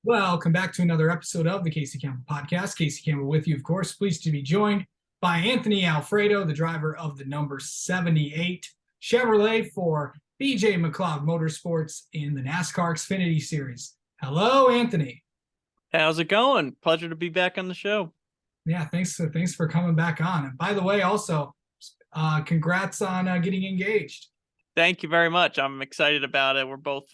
Welcome back to another episode of the Casey Campbell Podcast. Casey Campbell with you, of course. Pleased to be joined by Anthony Alfredo, the driver of the number 78 Chevrolet for BJ McLeod Motorsports in the NASCAR Xfinity Series. Hello, Anthony. How's it going? Pleasure to be back on the show. Yeah, thanks for coming back on. And by the way, also, congrats on getting engaged. Thank you very much. I'm excited about it. We're both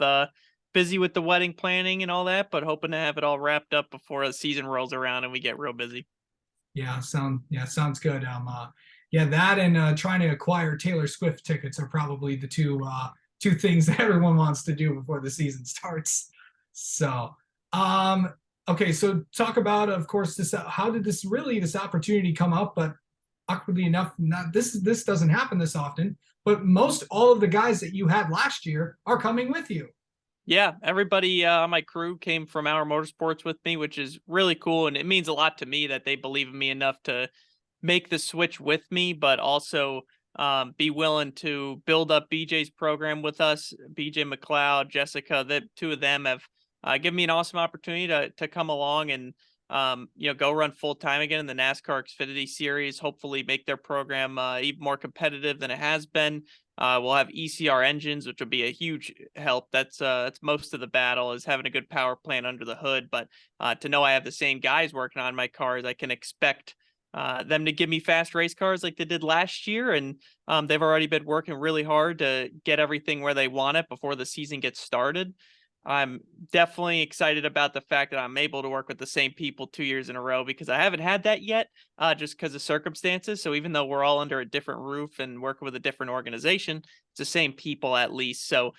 busy with the wedding planning and all that, but hoping to have it all wrapped up before the season rolls around and we get real busy. Sounds good. That and trying to acquire Taylor Swift tickets are probably the two things that everyone wants to do before the season starts. So, okay, so talk about, of course, this. How did this opportunity come up? But awkwardly enough, this doesn't happen this often. But most all of the guys that you had last year are coming with you. Yeah, everybody on my crew came from Our Motorsports with me, which is really cool. And it means a lot to me that they believe in me enough to make the switch with me, but also be willing to build up BJ's program with us. BJ McLeod, Jessica, the two of them have given me an awesome opportunity to come along and go run full time again in the NASCAR Xfinity Series. Hopefully, make their program even more competitive than it has been. We'll have ECR engines, which will be a huge help. That's most of the battle, is having a good power plant under the hood. But to know I have the same guys working on my cars, I can expect them to give me fast race cars like they did last year. And they've already been working really hard to get everything where they want it before the season gets started. I'm definitely excited about the fact that I'm able to work with the same people 2 years in a row, because I haven't had that yet, just because of circumstances. So even though we're all under a different roof and working with a different organization, it's the same people at least. So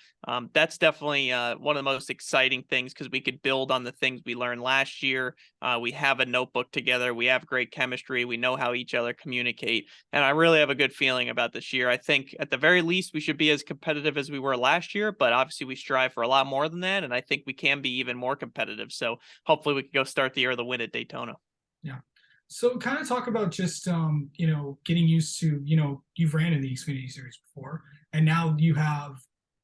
that's definitely one of the most exciting things, because we could build on the things we learned last year. We have a notebook together. We have great chemistry. We know how each other communicate. And I really have a good feeling about this year. I think at the very least, we should be as competitive as we were last year, but obviously we strive for a lot more than that. And I think we can be even more competitive. So hopefully we can go start the year with a win at Daytona. Yeah. So kind of talk about just getting used to, you've ran in the Xfinity Series before, and now you have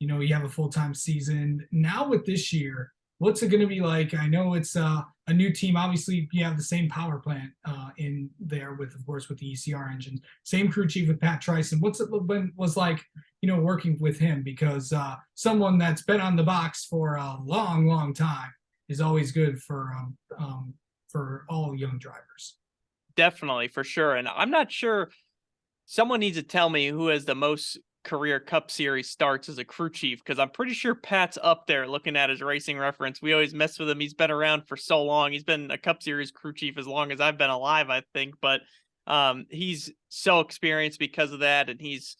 a full-time season. Now with this year, what's it going to be like? I know it's a new team. Obviously, you have the same power plant in there with, of course, with the ECR engine. Same crew chief with Pat Tryson. What's it was like, working with him? Because someone that's been on the box for a long, long time is always good for all young drivers. Definitely, for sure. And I'm not sure, someone needs to tell me who has the most career Cup Series starts as a crew chief, because I'm pretty sure Pat's up there looking at his racing reference. We always mess with him. He's been around for so long. He's been a Cup Series crew chief as long as I've been alive, I think. But he's so experienced because of that. And he's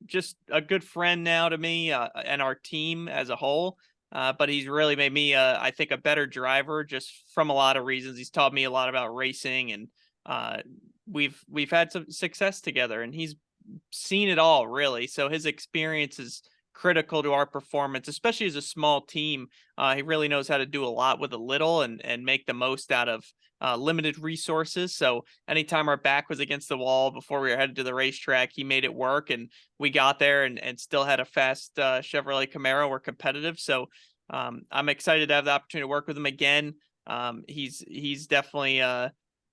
just a good friend now to me and our team as a whole. But he's really made me, I think, a better driver just from a lot of reasons. He's taught me a lot about racing, and we've had some success together, and he's seen it all, really. So his experience is critical to our performance, especially as a small team. He really knows how to do a lot with a little and make the most out of limited resources. So anytime our back was against the wall before we were headed to the racetrack, he made it work, and we got there and still had a fast Chevrolet Camaro. We're competitive. So I'm excited to have the opportunity to work with him again. He's definitely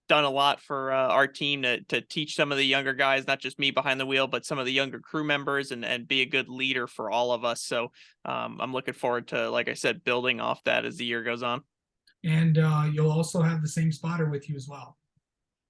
done a lot for our team to teach some of the younger guys, not just me behind the wheel, but some of the younger crew members, and be a good leader for all of us. So I'm looking forward to, like I said, building off that as the year goes on. And you'll also have the same spotter with you as well.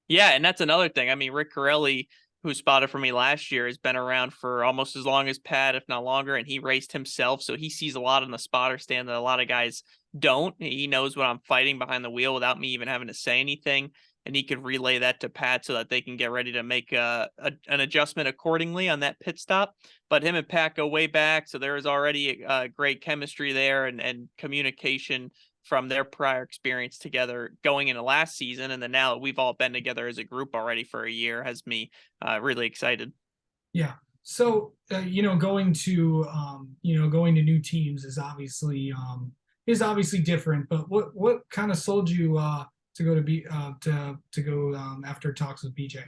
Yeah, and that's another thing. I mean, Rick Corelli, who spotted for me last year, has been around for almost as long as Pat, if not longer, and he raced himself. So he sees a lot in the spotter stand that a lot of guys don't. He knows what I'm fighting behind the wheel without me even having to say anything. And he could relay that to Pat so that they can get ready to make an adjustment accordingly on that pit stop. But him and Pat go way back, so there is already a great chemistry there and communication from their prior experience together going into last season. And then now we've all been together as a group already for a year has me really excited. Yeah. So, going to new teams is obviously different, but what kind of sold you to go after talks with BJ?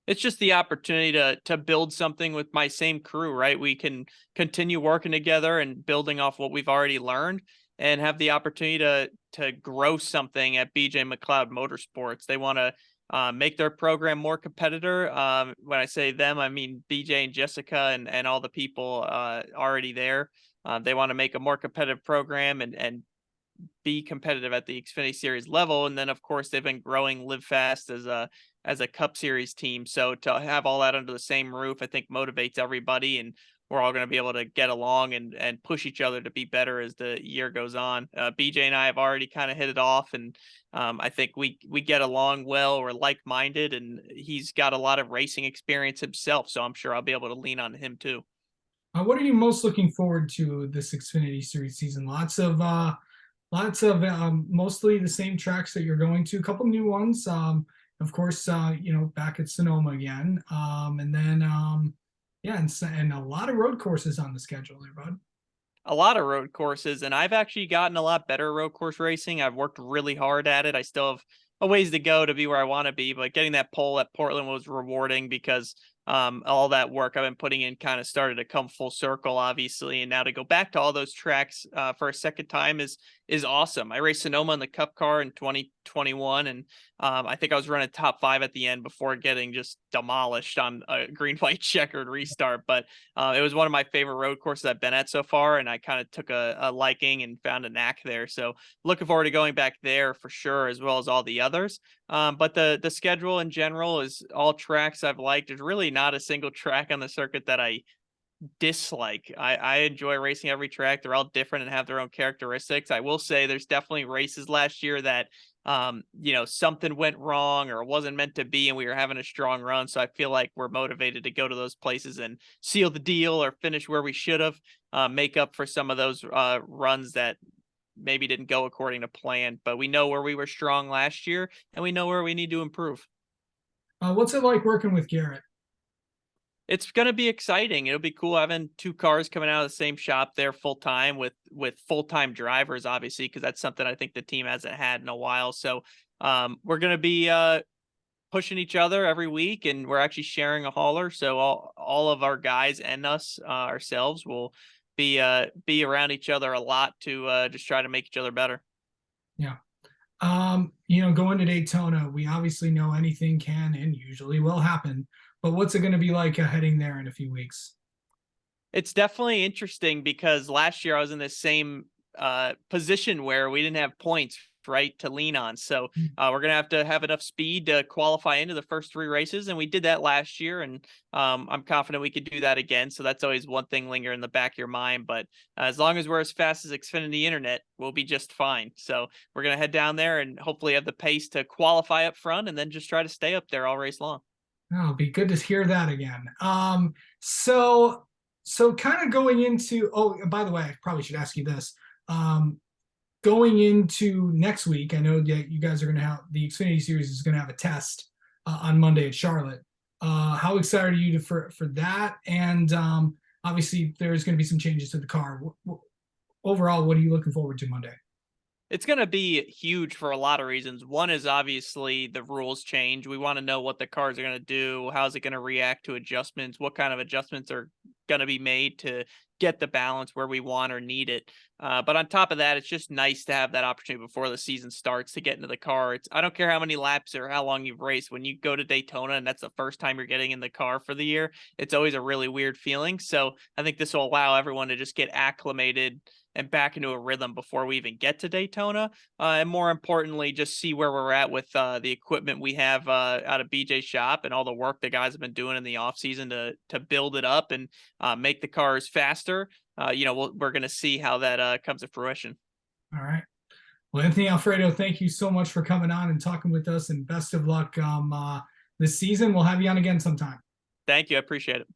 It's just the opportunity to build something with my same crew, right? We can continue working together and building off what we've already learned. and have the opportunity to grow something at BJ McLeod Motorsports. They want to make their program more competitor. When I say them, I mean BJ and Jessica and all the people already there. They want to make a more competitive program and be competitive at the Xfinity Series level. And then, of course, they've been growing Live Fast as a Cup Series team. So to have all that under the same roof, I think motivates everybody, and we're all going to be able to get along and push each other to be better as the year goes on. BJ and I have already kind of hit it off, and I think we get along well. We're like minded, and he's got a lot of racing experience himself, so I'm sure I'll be able to lean on him too. What are you most looking forward to this Xfinity Series season? Lots of mostly the same tracks that you're going to, a couple new ones. Of course, back at Sonoma again. And then yeah, and a lot of road courses on the schedule there, bud. A lot of road courses, and I've actually gotten a lot better road course racing. I've worked really hard at it. I still have a ways to go to be where I want to be, but getting that pole at Portland was rewarding because all that work I've been putting in kind of started to come full circle, obviously. And now to go back to all those tracks for a second time is awesome. I raced Sonoma in the Cup car in 2021, and I think I was running top 5 at the end before getting just demolished on a green white checkered restart. But it was one of my favorite road courses I've been at so far, and I kind of took a liking and found a knack there. So looking forward to going back there for sure, as well as all the others. But the schedule in general is all tracks I've liked. There's really not a single track on the circuit that I dislike. I enjoy racing every track. They're all different and have their own characteristics. I will say there's definitely races last year that something went wrong or wasn't meant to be, and we were having a strong run. So I feel like we're motivated to go to those places and seal the deal or finish where we should have, make up for some of those runs that maybe didn't go according to plan. But we know where we were strong last year, and we know where we need to improve. What's it like working with Garrett? It's going to be exciting. It'll be cool having 2 cars coming out of the same shop there full time with full-time drivers, obviously, because that's something I think the team hasn't had in a while. So we're going to be pushing each other every week, and we're actually sharing a hauler. So all of our guys and us ourselves will be around each other a lot to just try to make each other better. Yeah. Going to Daytona, we obviously know anything can and usually will happen. But what's it going to be like heading there in a few weeks? It's definitely interesting because last year I was in the same position where we didn't have points, right, to lean on. So we're going to have enough speed to qualify into the first 3 races. And we did that last year, and I'm confident we could do that again. So that's always one thing lingering in the back of your mind. But as long as we're as fast as Xfinity Internet, we'll be just fine. So we're going to head down there and hopefully have the pace to qualify up front and then just try to stay up there all race long. Oh, it'll be good to hear that again. So kind of going into, oh, by the way, I probably should ask you this. Going into next week, I know that you guys are going to have the Xfinity Series is going to have a test on Monday at Charlotte. How excited are you for that? And obviously, there's going to be some changes to the car. Overall, what are you looking forward to Monday? It's going to be huge for a lot of reasons. One is obviously the rules change. We want to know what the cars are going to do. How's it going to react to adjustments? What kind of adjustments are going to be made to get the balance where we want or need it? But on top of that, it's just nice to have that opportunity before the season starts to get into the car. I don't care how many laps or how long you've raced. When you go to Daytona and that's the first time you're getting in the car for the year, it's always a really weird feeling. So I think this will allow everyone to just get acclimated and back into a rhythm before we even get to Daytona. And more importantly, just see where we're at with the equipment we have out of BJ's shop and all the work the guys have been doing in the off season to build it up and make the cars faster. We're going to see how that comes to fruition. All right. Well, Anthony Alfredo, thank you so much for coming on and talking with us, and best of luck this season. We'll have you on again sometime. Thank you. I appreciate it.